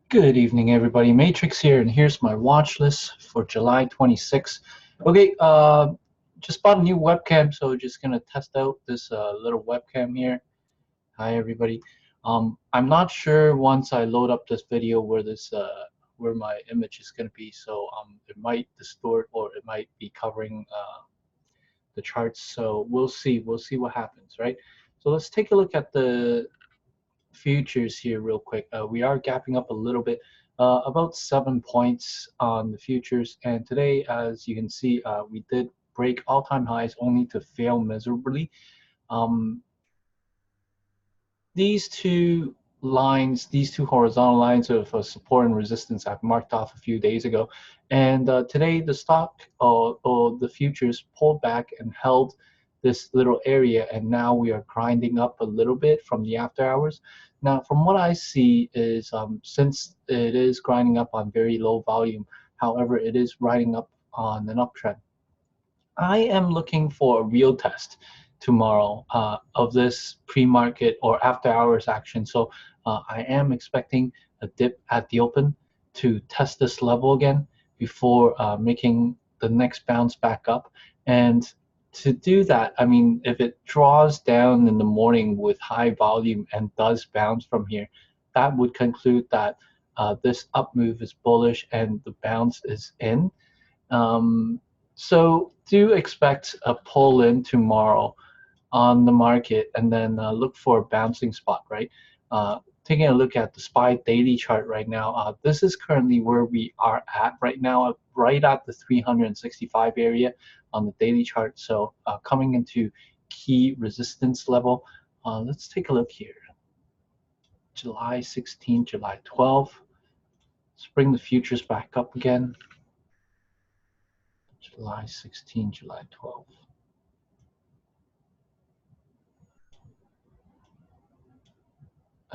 Good evening, everybody. Matrix here, and here's my watch list for July 26th. Okay, just bought a new webcam, so just gonna test out this little webcam here. Hi, everybody. I'm not sure once I load up this video where my image is gonna be, so it might distort or it might be covering the charts. So we'll see. We'll see what happens, right? So let's take a look at the futures here real quick. We are gapping up a little bit, about 7 points on the futures, and today, as you can see, we did break all-time highs only to fail miserably. These two lines, these two horizontal lines of support and resistance I've marked off a few days ago, and today the stock or the futures pulled back and held this little area, and now we are grinding up a little bit from the after hours. Now, from what I see is since it is grinding up on very low volume, however, it is riding up on an uptrend. I am looking for a real test tomorrow of this pre-market or after hours action. So I am expecting a dip at the open to test this level again before making the next bounce back up. And to do that, I mean, if it draws down in the morning with high volume and does bounce from here, that would conclude that this up move is bullish and the bounce is in. So do expect a pull in tomorrow on the market, and then look for a bouncing spot, right? Taking a look at the SPY daily chart right now, this is currently where we are at right now, right at the 365 area on the daily chart. So coming into key resistance level. Let's take a look here. July 16, July 12. Let's bring the futures back up again. July 16, July 12.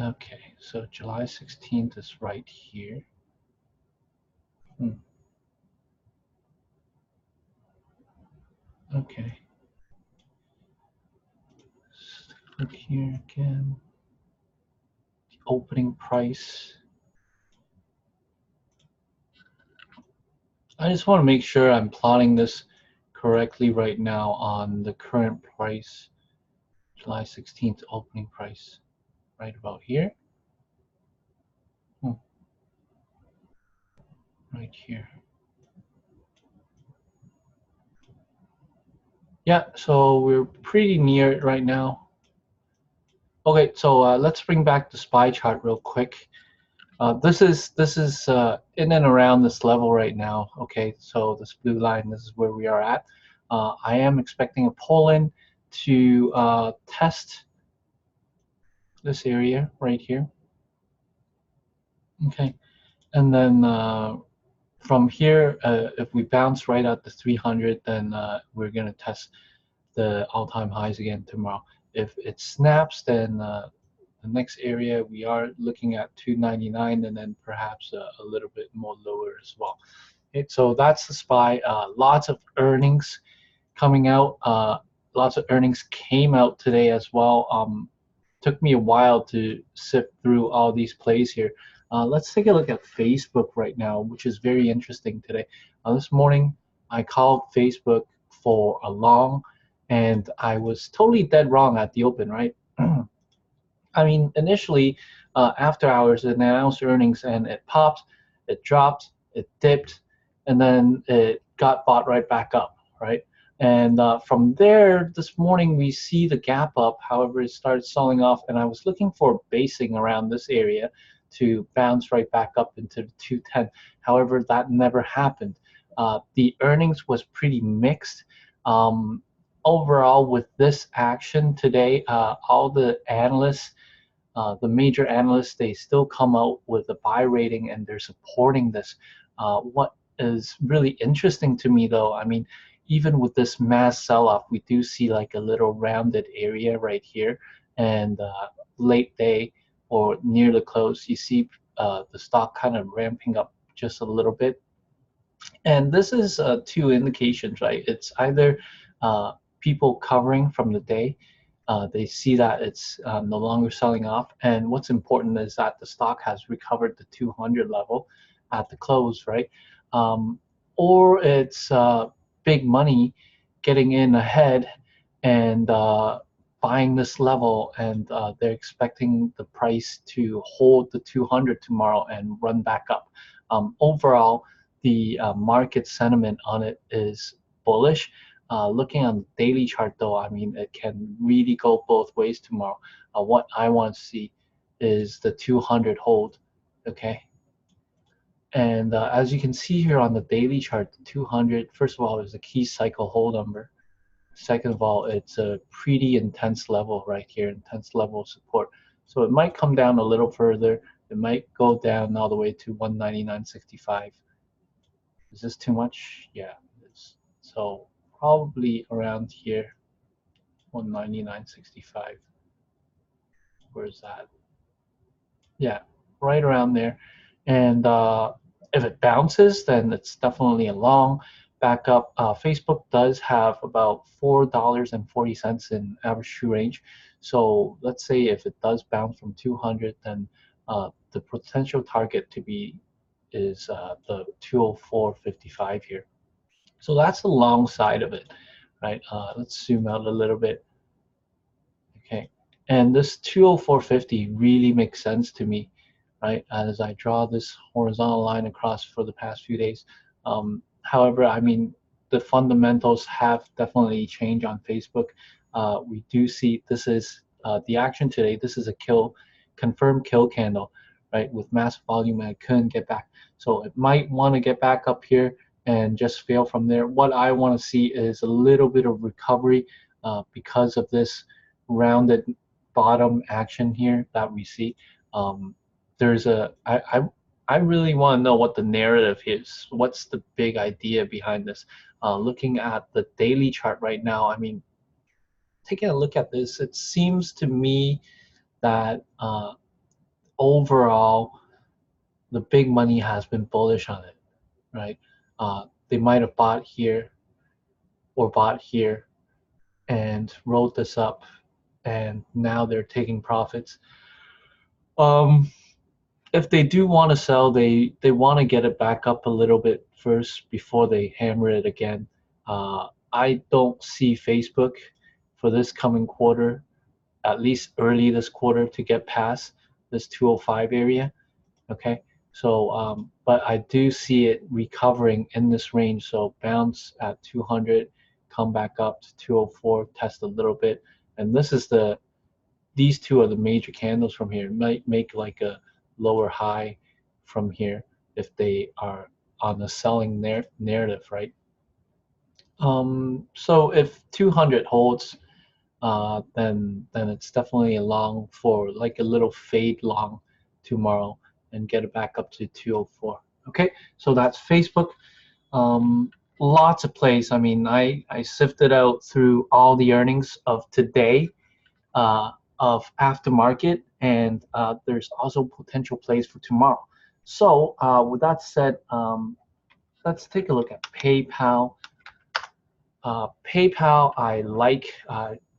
Okay, so July 16th is right here. Okay. Let's look here again. The opening price. I just want to make sure I'm plotting this correctly right now on the current price. July 16th opening price. Right about here. Right here. Yeah, so we're pretty near it right now. Okay, so let's bring back the SPY chart real quick. This is in and around this level right now. Okay, so this blue line, this is where we are at. I am expecting a pull-in to test this area right here. Okay, and then from here, if we bounce right at the 300, then we're going to test the all-time highs again tomorrow. If it snaps, then the next area we are looking at 299, and then perhaps a little bit more lower as well. Okay, so that's the SPY. Lots of earnings coming out. Lots of earnings came out today as well. Took me a while to sift through all these plays here. Let's take a look at Facebook right now, which is very interesting today. This morning, I called Facebook for a long, and I was totally dead wrong at the open, right? I mean, initially, after hours, it announced earnings, and it popped, it dropped, it dipped, and then it got bought right back up, right? And from there, this morning, we see the gap up. However, it started selling off, and I was looking for basing around this area to bounce right back up into the 210. However, that never happened. The earnings was pretty mixed. Overall, with this action today, all the analysts, the major analysts, they still come out with a buy rating, and they're supporting this. What is really interesting to me, though, I mean, even with this mass sell-off, we do see like a little rounded area right here, and late day or near the close, you see the stock kind of ramping up just a little bit. And this is two indications, right? It's either people covering from the day, They see that it's no longer selling off, and what's important is that the stock has recovered the 200 level at the close, right? Or it's big money getting in ahead and buying this level, and they're expecting the price to hold the 200 tomorrow and run back up. Overall, the market sentiment on it is bullish. Looking on the daily chart, though, I mean, it can really go both ways tomorrow. What I want to see is the 200 hold, okay? And as you can see here on the daily chart, the 200, first of all, is a key cycle hold number. Second of all, it's a pretty intense level right here, intense level of support. So it might come down a little further. It might go down all the way to 199.65. Is this too much? Yeah, it is. So probably around here, 199.65. Where's that? Yeah, right around there. And if it bounces, then it's definitely a long backup. Facebook does have about $4.40 in average true range. So let's say if it does bounce from 200, then the potential target to be is the 204.55 here. So that's the long side of it, right? Let's zoom out a little bit. Okay, and this 204.50 really makes sense to me, right? As I draw this horizontal line across for the past few days. However, I mean, the fundamentals have definitely changed on Facebook. We do see this is the action today. This is a confirmed kill candle, right? With massive volume, and I couldn't get back. So it might want to get back up here and just fail from there. What I want to see is a little bit of recovery because of this rounded bottom action here that we see. There's I really want to know what the narrative is. What's the big idea behind this? Looking at the daily chart right now, I mean, taking a look at this, it seems to me that overall the big money has been bullish on it, right? They might have bought here or bought here and rolled this up, and now they're taking profits. If they do want to sell, they want to get it back up a little bit first before they hammer it again. I don't see Facebook for this coming quarter, at least early this quarter, to get past this 205 area. Okay, so but I do see it recovering in this range. So bounce at 200, come back up to 204, test a little bit, and these two are the major candles from here. It might make like a lower high from here if they are on the selling narrative, right? So if 200 holds, then it's definitely a long for like a little fade long tomorrow and get it back up to 204. Okay, so that's Facebook. Lots of plays. I mean, I sifted out through all the earnings of today. Of aftermarket, and there's also potential plays for tomorrow. So with that said, let's take a look at PayPal. PayPal, I like.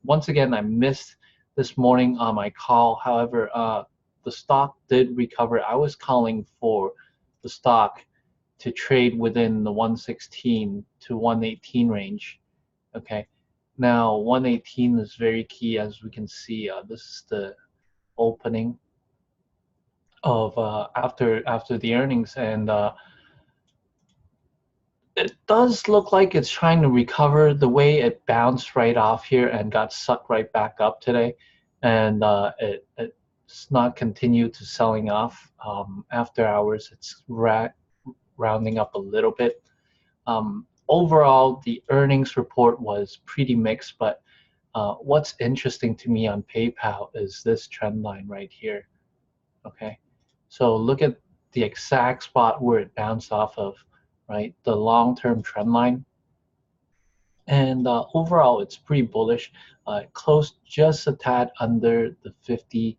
Once again, I missed this morning on my call. However, the stock did recover. I was calling for the stock to trade within the 116 to 118 range. Okay. Now 118 is very key, as we can see. This is the opening of after the earnings, and it does look like it's trying to recover. The way it bounced right off here and got sucked right back up today, and it's not continued to selling off after hours. It's rounding up a little bit. Overall, the earnings report was pretty mixed, but what's interesting to me on PayPal is this trend line right here. Okay, so look at the exact spot where it bounced off of, right? The long-term trend line. And overall, it's pretty bullish. It closed just a tad under the 50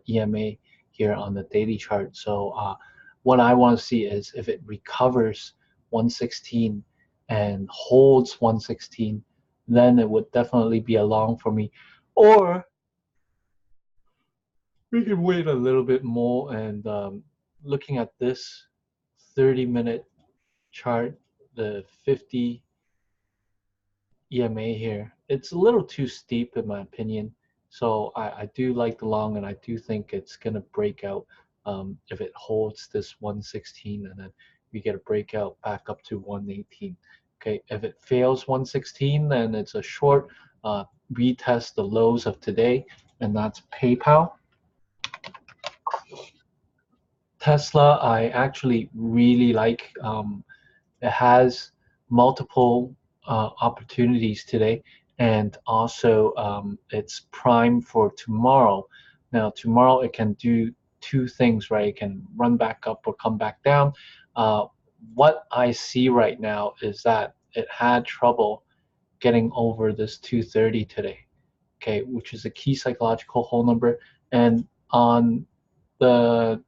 EMA here on the daily chart. So what I want to see is if it recovers 116 and holds 116, then it would definitely be a long for me. Or we can wait a little bit more and looking at this 30-minute chart, the 50 EMA here, it's a little too steep in my opinion. So I do like the long, and I do think it's going to break out if it holds this 116, and then we get a breakout back up to 118. Okay, if it fails 116, then it's a short retest the lows of today, and that's PayPal. Tesla, I actually really like. It has multiple opportunities today, and also it's prime for tomorrow. Now, tomorrow it can do two things, right? It can run back up or come back down. What I see right now is that it had trouble getting over this 230 today, okay, which is a key psychological whole number. And the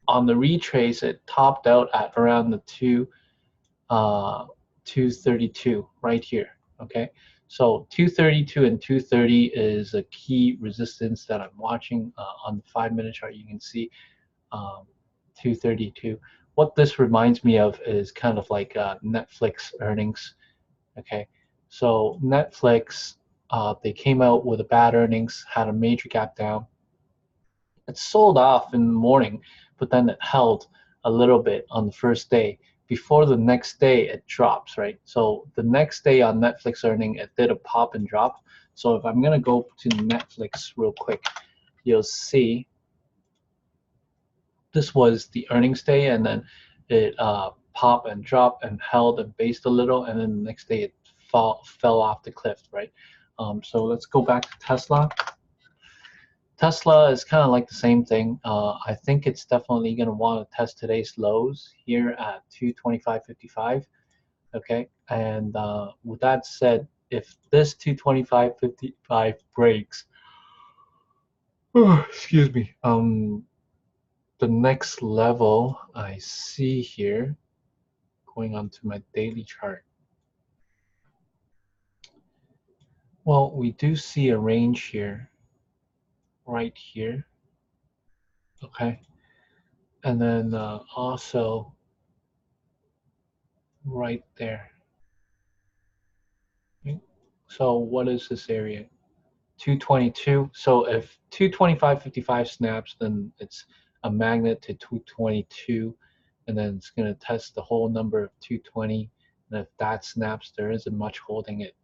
on the retrace, it topped out at around the 232 right here. Okay, so 232 and 230 is a key resistance that I'm watching on the 5-minute chart. You can see 232. What this reminds me of is kind of like Netflix earnings. Okay, so Netflix, they came out with a bad earnings, had a major gap down. It sold off in the morning, but then it held a little bit on the first day. Before the next day, it drops, right? So the next day on Netflix earning, it did a pop and drop. So if I'm gonna go to Netflix real quick, you'll see this was the earnings day, and then it popped and dropped and held and based a little, and then the next day it fell off the cliff, right? So let's go back to Tesla. Tesla is kind of like the same thing. I think it's definitely going to want to test today's lows here at 225.55. Okay, and with that said, if this 225.55 breaks, excuse me, the next level I see here, going on to my daily chart. Well, we do see a range here, right here. Okay, and then also right there. Okay. So what is this area? 222. So if 225.55 snaps, then it's a magnet to 222, and then it's going to test the whole number of 220. And if that snaps, there isn't much holding it.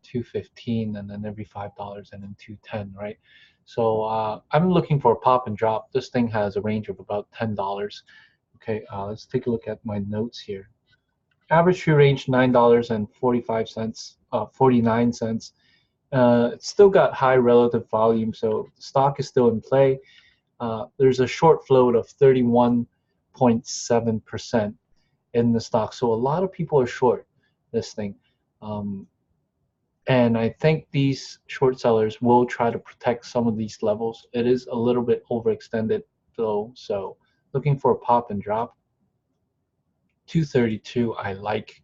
215, and then every $5, and then 210, right? So I'm looking for a pop and drop. This thing has a range of about $10. Okay, let's take a look at my notes here. Average true range $9.45, 49 cents. It's still got high relative volume, so the stock is still in play. There's a short float of 31.7% in the stock, so a lot of people are short this thing. And I think these short sellers will try to protect some of these levels. It is a little bit overextended though, so looking for a pop and drop. 232 I like,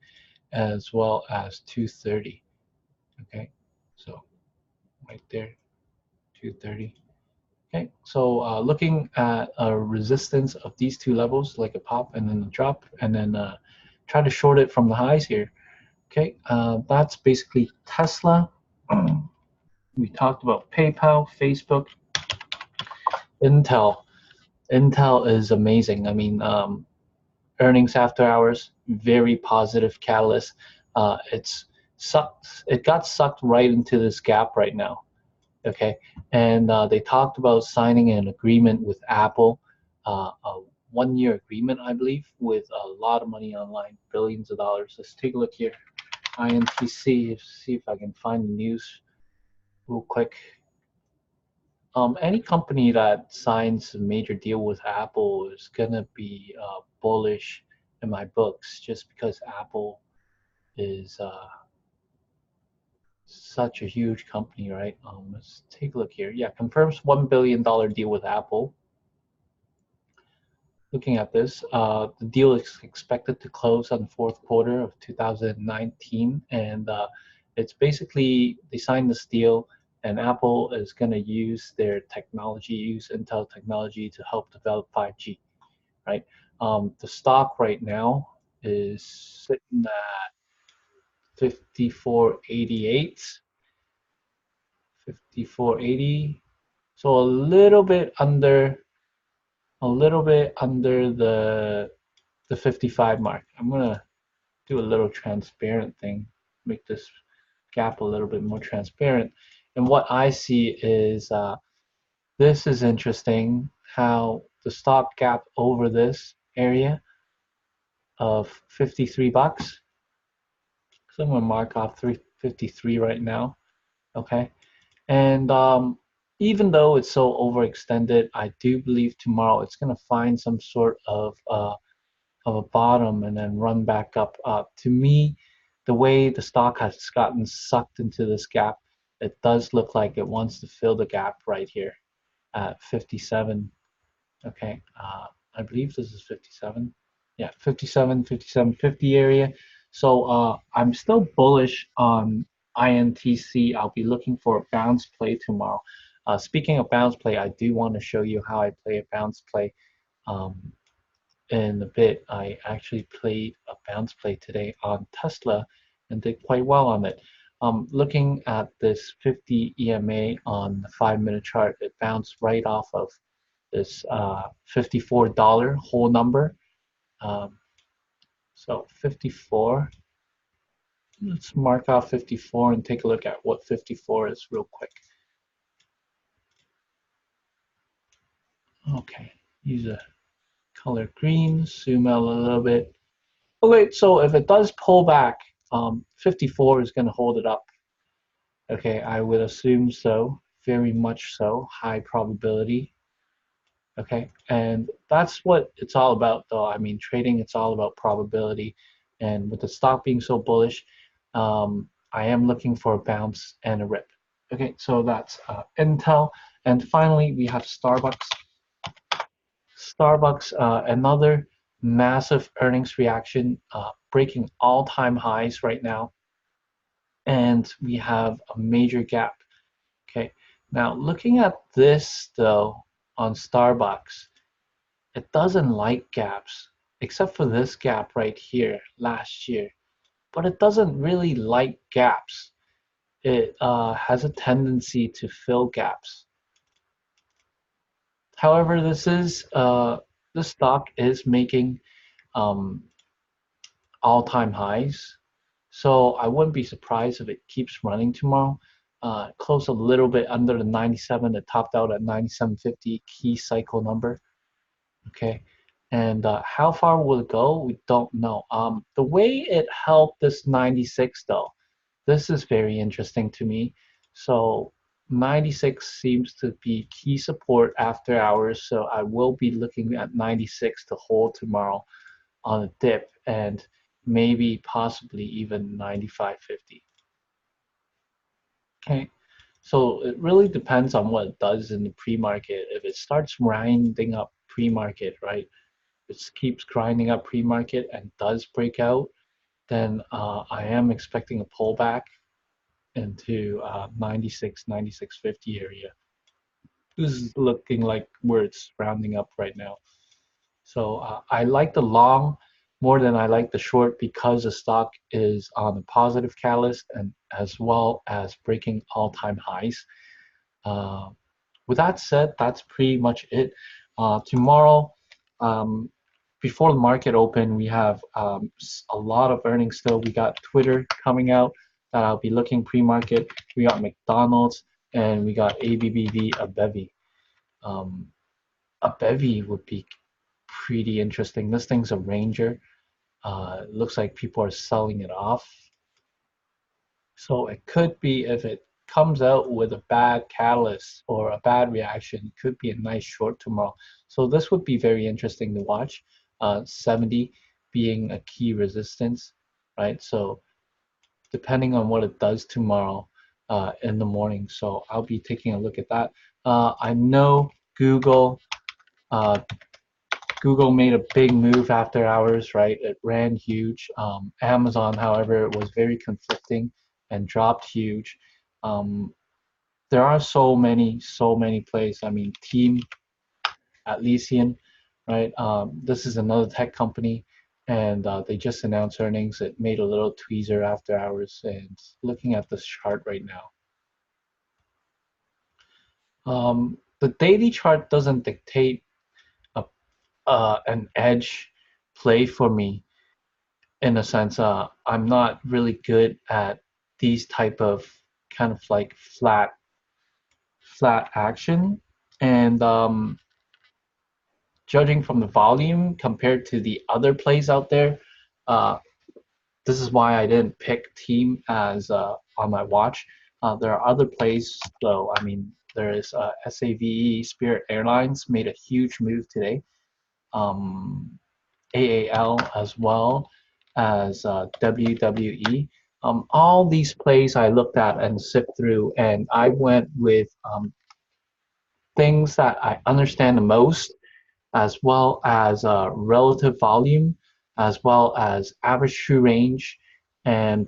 as well as 230. Okay, so right there, 230. Okay, so looking at a resistance of these two levels, like a pop and then a drop, and then try to short it from the highs here. Okay, that's basically Tesla. We talked about PayPal, Facebook, Intel. Intel is amazing. I mean, earnings after hours, very positive catalyst. It got sucked right into this gap right now. Okay, and they talked about signing an agreement with Apple, a 1-year agreement, I believe, with a lot of money online, billions of dollars. Let's take a look here. INTC, see if I can find the news real quick. Any company that signs a major deal with Apple is gonna be bullish in my books, just because Apple is such a huge company, right? Let's take a look here. Yeah, confirms $1 billion deal with Apple. Looking at this, the deal is expected to close on the fourth quarter of 2019, and it's basically they signed this deal and Apple is going to use their technology, use Intel technology to help develop 5G, right? The stock right now is sitting at 54.88, 54.80, so a little bit under the 55 mark. I'm gonna do a little transparent thing, make this gap a little bit more transparent. And what I see is this is interesting how the stock gap over this area of 53 bucks. So I'm gonna mark off 353 right now. Okay, and even though it's so overextended, I do believe tomorrow it's gonna find some sort of a bottom and then run back up. To me, the way the stock has gotten sucked into this gap, it does look like it wants to fill the gap right here at 57. Okay, I believe this is 57. Yeah, 57, 57, 50 area. So I'm still bullish on INTC. I'll be looking for a bounce play tomorrow. Speaking of bounce play, I do want to show you how I play a bounce play. Um, in a bit. I actually played a bounce play today on Tesla and did quite well on it. Looking at this 50 EMA on the 5-minute chart, it bounced right off of this $54 whole number. Um, so 54, let's mark off 54 and take a look at what 54 is real quick. Okay, use a color green, zoom out a little bit. Okay, so if it does pull back, 54 is going to hold it up. Okay, I would assume so, very much so, high probability. Okay, and that's what it's all about, though. I mean, trading, it's all about probability. And with the stock being so bullish, I am looking for a bounce and a rip. Okay, so that's Intel. And finally, we have Starbucks. Starbucks, another massive earnings reaction, breaking all-time highs right now. And we have a major gap. Okay, now looking at this though on Starbucks, it doesn't like gaps, except for this gap right here last year. But it doesn't really like gaps. It has a tendency to fill gaps. However, this stock is making um, all-time highs. So I wouldn't be surprised if it keeps running tomorrow. Close a little bit under the 97. It topped out at 97.50 key cycle number. Okay, and how far will it go? We don't know. The way it held this 96 though, this is very interesting to me. So 96 seems to be key support after hours. So I will be looking at 96 to hold tomorrow on a dip and maybe possibly even 95.50. Okay, so it really depends on what it does in the pre-market. If it starts grinding up pre-market, right? If it keeps grinding up pre-market and does break out, then I am expecting a pullback into 96, 96.50 area. This is looking like where it's rounding up right now. So I like the long more than I like the short because the stock is on a positive catalyst and as well as breaking all-time highs. Uh, with that said, that's pretty much it. Tomorrow, um, before the market open, we have a lot of earnings still. We got Twitter coming out that I'll be looking pre-market. We got McDonald's and we got ABBV, a bevy. Um, a bevy would be pretty interesting. This thing's a Ranger. It looks like people are selling it off. So it could be if it comes out with a bad catalyst or a bad reaction, it could be a nice short tomorrow. So this would be very interesting to watch. 70 being a key resistance, right? So depending on what it does tomorrow in the morning. So I'll be taking a look at that. I know uh, Google made a big move after hours, right? It ran huge. Amazon, however, was very conflicting and dropped huge. Um, there are so many plays. I mean, Team Atlassian, right? This is another tech company, and they just announced earnings. It made a little tweezer after hours, and looking at this chart right now, the daily chart doesn't dictate a, an edge play for me in a sense. I'm not really good at these type of kind of like flat action, and judging from the volume compared to the other plays out there, uh, this is why I didn't pick Team as on my watch. There are other plays though. I mean, there is SAVE, Spirit Airlines made a huge move today. Um, AAL as well as WWE. All these plays I looked at and sipped through, and I went with things that I understand the most, as well as relative volume, as well as average true range. And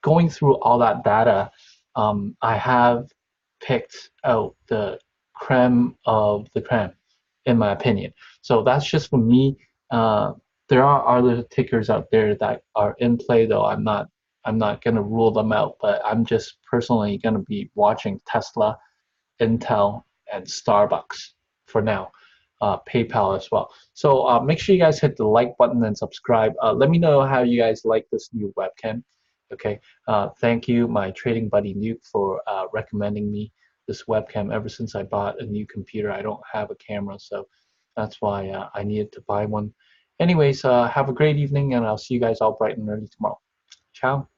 going through all that data, I have picked out the creme of the creme, in my opinion. So that's just for me. There are other tickers out there that are in play, though. I'm not gonna rule them out, but I'm just personally gonna be watching Tesla, Intel, and Starbucks for now. PayPal as well. So make sure you guys hit the like button and subscribe. Let me know how you guys like this new webcam. Okay. Thank you, my trading buddy Nuke, for recommending me this webcam. Ever since I bought a new computer, I don't have a camera, so that's why I needed to buy one. Anyways, have a great evening, and I'll see you guys all bright and early tomorrow. Ciao.